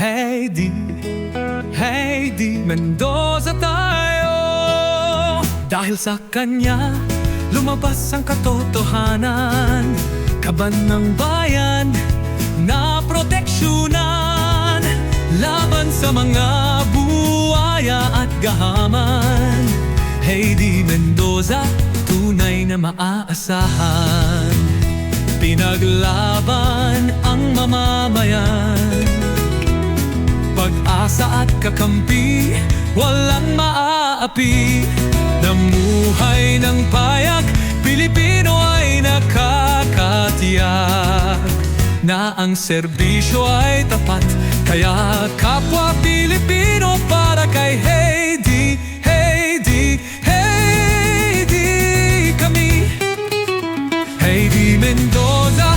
Heidi Mendoza tayo. Dahil sa kanya, lumabas ang katotohanan. Kaban ng bayan na proteksyonan, laban sa mga buwaya at gahaman. Heidi Mendoza, tunay na maaasahan. Pinaglaban ang mamamayan, pag-asa at kakampi, walang maaapi. Namuhay ng payak, Pilipino ay nakakatiyak na ang serbisyo ay tapat. Kaya kapwa Pilipino para kay Heidi, Heidi, Heidi kami. Heidi Mendoza,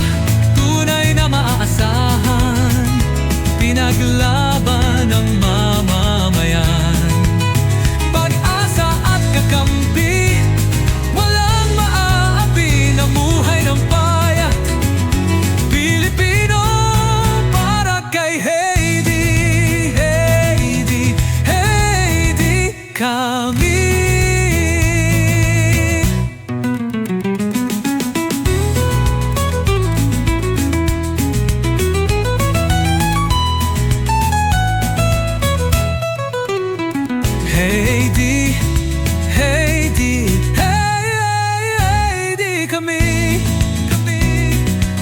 tunay na maaasahan. Pinaglaban ng mamamayan, pag-asa at kakampi, walang maaapi. Namuhay ng payak, Pilipino para kay Heidi, Heidi, Heidi kami. Heidi, Heidi, Heidi kami, kami,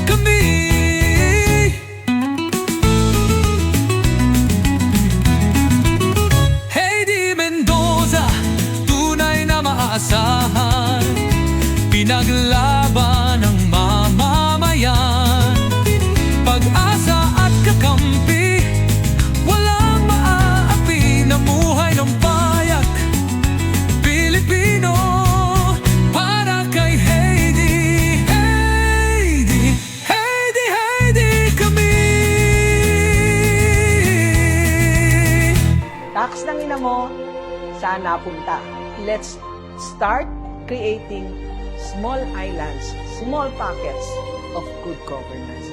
kami. Heidi Mendoza, tunay na maaasahan. Pinaglaban ng mamamayan, pag-asa at kakampi, walang maaapi. Namuhay ng payak, Pilipino para kay Heidi, Heidi, Heidi, Heidi kami. Tax ng ina mo, saan napunta? Let's start creating small islands, small pockets of good governance.